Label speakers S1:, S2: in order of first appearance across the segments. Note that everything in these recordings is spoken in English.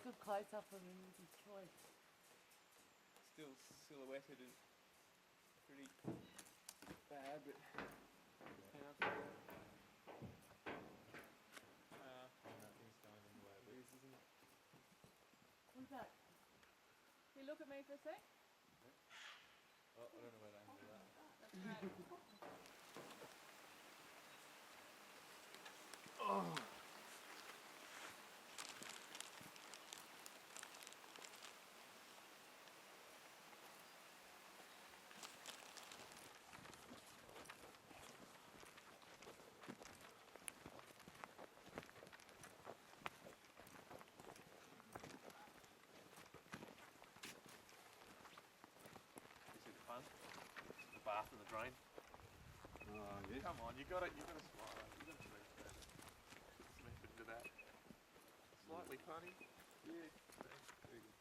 S1: good close up of him with his choice.
S2: Still silhouetted and pretty bad, but powerful.
S3: Nothing's going in the way of
S2: It
S3: it.
S2: is, isn't it?
S1: What's that? Can you look at me for a sec?
S3: Oh, I don't know where to handle that.
S1: That's right.
S2: You see the fun? The bath and the drain.
S4: Oh, yes.
S2: Come on, you got it. You got to smile. You got to smile. Some effort into that. Slightly funny. Yeah. Very good.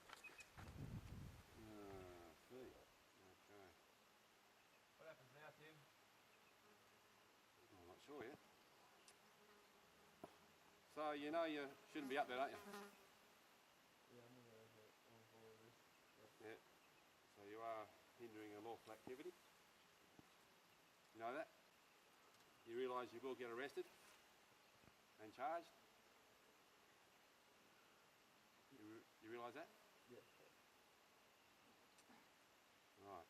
S4: See. Okay.
S2: What happens now, Tim?
S4: I'm not sure yet. So you know you shouldn't be up there, don't you?
S3: Yeah, I'm aware of it. On all of this.
S4: Yeah. So you are hindering a lawful activity. You know that? You realise you will get arrested and charged? You realise that?
S3: Yeah.
S4: Right.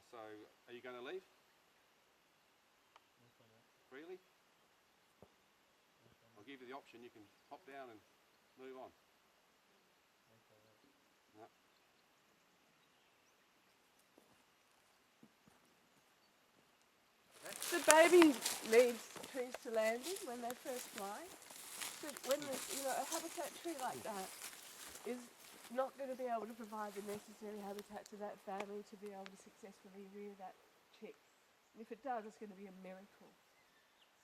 S4: So are you going to leave
S3: No comment.
S4: freely?
S3: No comment.
S4: I'll give you the option. You can hop down and move on.
S3: No comment.
S4: No.
S1: The baby leads trees to landing when they first fly. So when a habitat tree like that is not going to be able to provide the necessary habitat to that family to be able to successfully rear that chick. And if it does, it's going to be a miracle.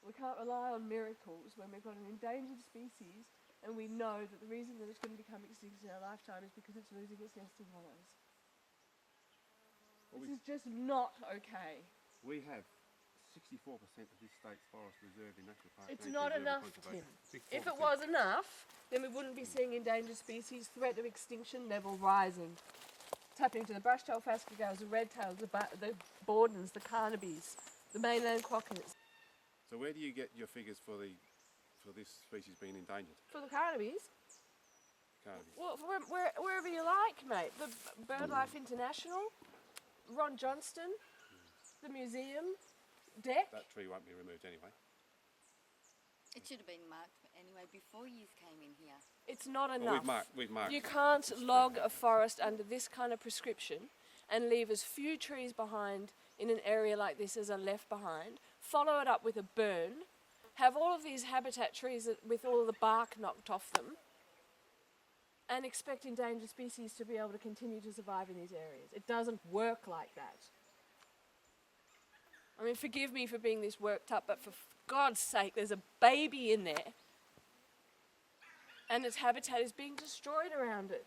S1: We can't rely on miracles when we've got an endangered species and we know that the reason that it's going to become extinct in our lifetime is because it's losing its nesting hollows.
S4: Well,
S1: This is just not okay.
S4: we have 64% of this state's forest reserved in national parks.
S1: It's
S4: and
S1: not
S4: conserved
S1: enough,
S4: conservation.
S1: Tim.
S4: 64%.
S1: If it was enough, then we wouldn't be seeing endangered species, threat of extinction level rising. It's happening to the brush-tailed phascogales, the red-tails, the Bordens, the carnabes, the mainland crockers.
S4: So where do you get your figures for this species being endangered?
S1: For the carnabes,
S4: Carnaby.
S1: well, wherever you like, mate. The BirdLife International, Ron Johnston, the museum, Deck.
S4: That tree won't be removed anyway.
S5: It should have been marked anyway before you came in here.
S1: It's not
S4: Well,
S1: enough.
S4: we've marked.
S1: You can't log a forest under this kind of prescription and leave as few trees behind in an area like this as are left behind, follow it up with a burn, have all of these habitat trees with all of the bark knocked off them, and expect endangered species to be able to continue to survive in these areas. It doesn't work like that. I mean, forgive me for being this worked up, but for God's sake, there's a baby in there and its habitat is being destroyed around it.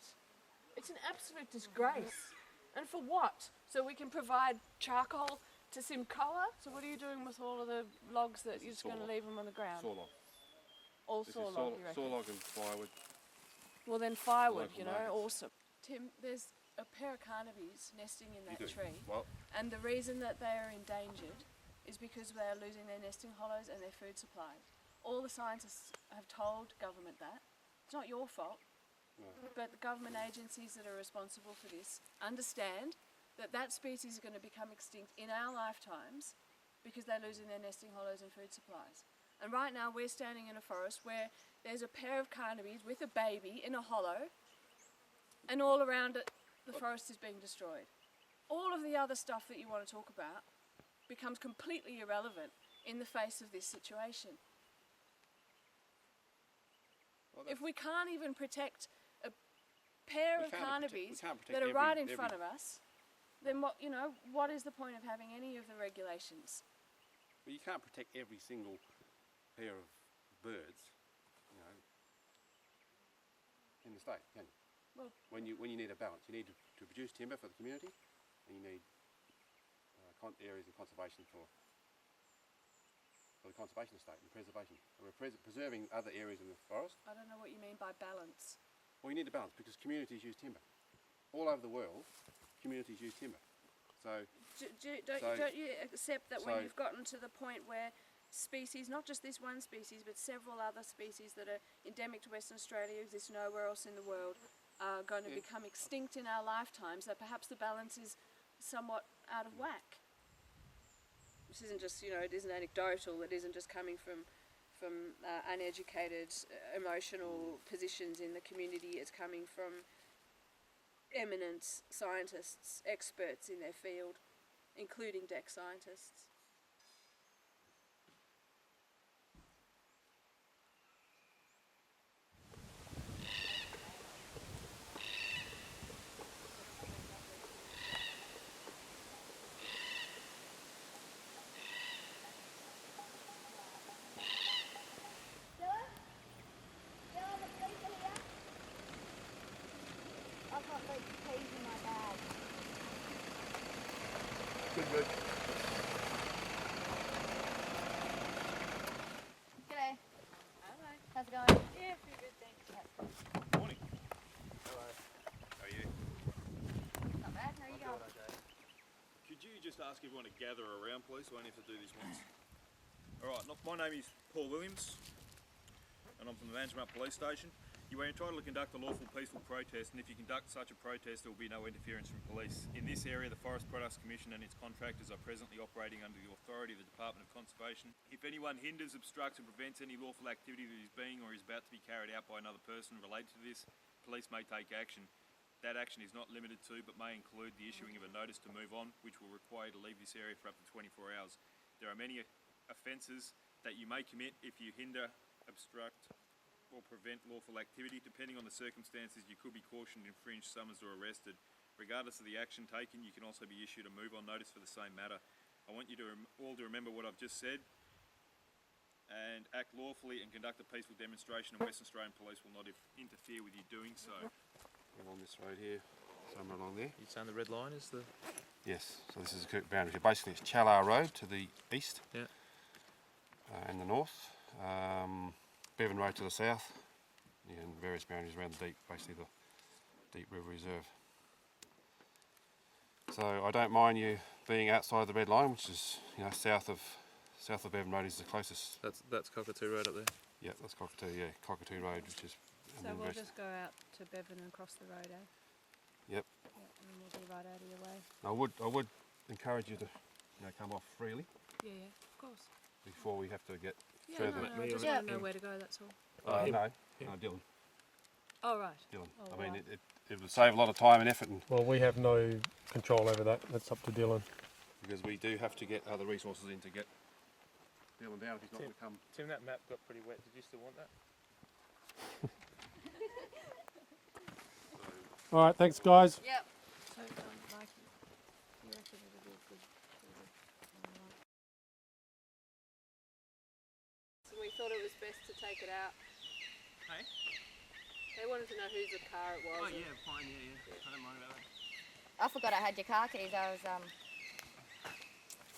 S1: It's an absolute disgrace. And for what? So we can provide charcoal to Simcoa? So what are you doing with all of the logs that you're just going to leave them on the ground?
S4: Saw log.
S1: All
S4: This
S1: saw
S4: is
S1: log, you reckon?
S4: saw log and firewood.
S1: Well then firewood,
S4: Local
S1: you know,
S4: markets.
S1: awesome. Tim, there's a pair of carnabes nesting in that
S4: You do.
S1: tree.
S4: Well,
S1: And the reason that they are endangered is because they are losing their nesting hollows and their food supply. All the scientists have told government that. It's not your fault.
S4: no.
S1: But the government agencies that are responsible for this understand that that species is going to become extinct in our lifetimes because they're losing their nesting hollows and food supplies. And right now we're standing in a forest where there's a pair of carnabes with a baby in a hollow, and all around it the forest is being destroyed. All of the other stuff that you want to talk about becomes completely irrelevant in the face of this situation.
S4: Well,
S1: If we can't even protect a pair
S4: We
S1: of
S4: can't protect- we
S1: carnabes
S4: can't protect
S1: that are
S4: every-
S1: right in
S4: every-
S1: front of us, then what is the point of having any of the regulations?
S4: But you can't protect every single pair of birds, you know, in the state, can you?
S1: Well,
S4: When you need a balance, you need to produce timber for the community, and you need areas of conservation for for the conservation estate and preservation. And we're preserving other areas in the forest.
S1: I don't know what you mean by balance.
S4: Well, you need to balance because communities use timber. All over the world, communities use timber. So
S1: Don't you accept that when
S4: so-
S1: you've gotten to the point where species, not just this one species, but several other species that are endemic to Western Australia, exist nowhere else in the world, are going to become extinct in our lifetimes, that perhaps the balance is somewhat out of whack? This isn't just, you know, it isn't anecdotal, it isn't just coming from uneducated, emotional positions in the community, it's coming from eminent scientists, experts in their field, including deck scientists.
S5: I've got like peas in my bag.
S3: Good.
S5: G'day.
S1: Hello.
S5: How's it going?
S1: Yeah, pretty good, thanks.
S2: Morning. Hello. How are you?
S5: Not bad. How are you going?
S6: Could you just ask everyone to gather around, please? We only have to do this once. Alright, my name is Paul Williams, and I'm from the Manjimup Police Station. You are entitled to conduct a lawful peaceful protest, and if you conduct such a protest there will be no interference from police. In this area the Forest Products Commission and its contractors are presently operating under the authority of the Department of Conservation. If anyone hinders, obstructs or prevents any lawful activity that is being or is about to be carried out by another person related to this, police may take action. That action is not limited to but may include the issuing of a notice to move on, which will require you to leave this area for up to 24 hours. There are many offences that you may commit if you hinder, obstruct or prevent lawful activity. Depending on the circumstances, you could be cautioned, infringed, summoned or arrested. Regardless of the action taken, you can also be issued a move on notice for the same matter. I want you to all to remember what I've just said and act lawfully and conduct a peaceful demonstration, and Western Australian Police will not interfere with you doing so.
S4: along this road here, somewhere along there.
S2: You saying the red line is the...
S4: Yes, so this is the boundary. Basically it's Challar Road to the east and the north, Bevan Road to the south, and various boundaries around the deep, basically the Deep River Reserve. So I don't mind you being outside the red line, which is, you know, south of Bevan Road is the closest.
S2: That's Cockatoo Road up there.
S4: Yeah, that's Cockatoo. Yeah, Cockatoo Road, which is.
S1: So we'll just go out to Bevan and cross the road, eh?
S4: Yep.
S1: Yeah, and we'll be right out of your way.
S4: I would encourage you to, you know, come off freely
S1: Yeah, yeah, of course.
S4: before we have to get
S1: Yeah,
S4: further.
S1: no, I just
S5: Yeah.
S1: want to know where to go, that's all.
S4: No,
S2: Him.
S4: Dylan.
S1: Oh, right.
S4: Dylan.
S1: Oh,
S4: I mean,
S1: right.
S4: it would save a lot of time and effort, and
S3: Well, we have no control over that. That's up to Dylan.
S4: because we do have to get other resources in to get Dylan down if he's not going to come.
S2: Tim, that map got pretty wet. Did you still want that?
S3: All right, thanks, guys.
S5: Yep.
S1: So, Mikey, you reckon it'll be a good So we thought it was best to take it out.
S6: Hey?
S1: They wanted to know whose car it was. and-
S6: fine, yeah. I don't mind about that.
S5: I forgot I had your car keys. I was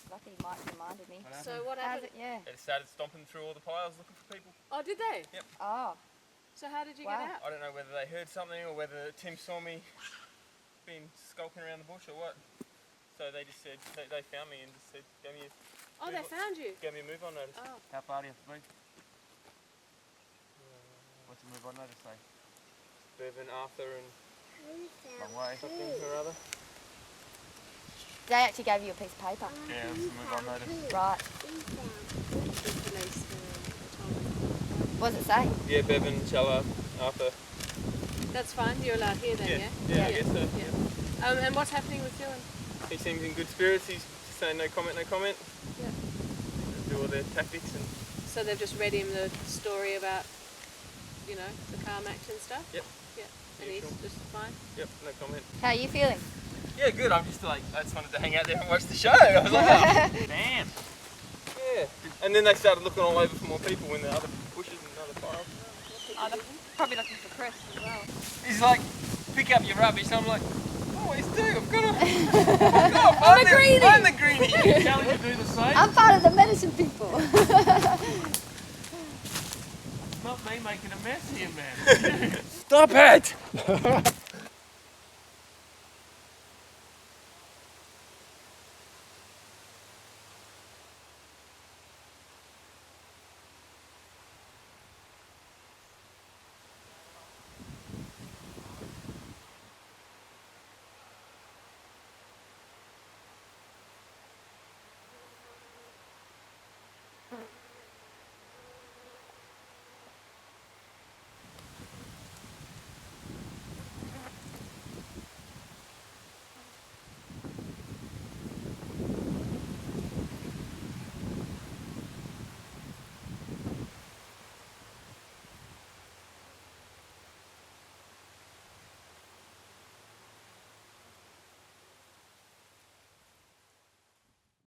S5: lucky Mike reminded me.
S1: So what
S5: How's
S1: happened?
S5: it? Yeah.
S6: They started stomping through all the piles looking for people.
S1: Oh, did they?
S5: Oh.
S1: So how did you
S5: Wow.
S1: get out?
S6: I don't know whether they heard something or whether Tim saw me being skulking around the bush or what. So they just said, they found me and just said, give me
S1: Oh, they found you.
S6: a move on notice.
S1: Oh.
S6: How far do you have to be? What's the move on notice say? Bevan, Arthur and
S5: Long
S6: way. Something or other.
S5: They actually gave you a piece of paper.
S6: Yeah, that's the move on notice.
S5: Right.
S1: The police
S5: What does it say?
S6: Yeah, Bevan, Challar, Arthur.
S1: That's fine. You're allowed here then, yeah?
S6: Yeah, I guess so.
S1: Yeah. And what's happening with Dylan?
S6: He seems in good spirits. He's saying no comment, no comment.
S1: Yeah.
S6: Do all their tactics and
S1: So they've just read him the story about, you know, the car match and stuff?
S6: Yep.
S1: Yeah. And he's
S6: Usual.
S1: just fine?
S6: yep, no comment.
S5: How are you feeling?
S6: Yeah, good. I'm just like, I just wanted to hang out there and watch the show. I was like, oh, damn. Yeah. And then they started looking all over for more people in the other bushes and other piles.
S1: Oh, they're probably looking for Chris as well.
S6: He's like, pick up your rubbish. I'm like,
S2: always do. I've got to. I'm
S5: a greenie.
S2: I'm the greenie.
S3: Kelly to do the same.
S5: I'm part of the medicine people.
S3: Not me making a mess here, man.
S2: Stop it!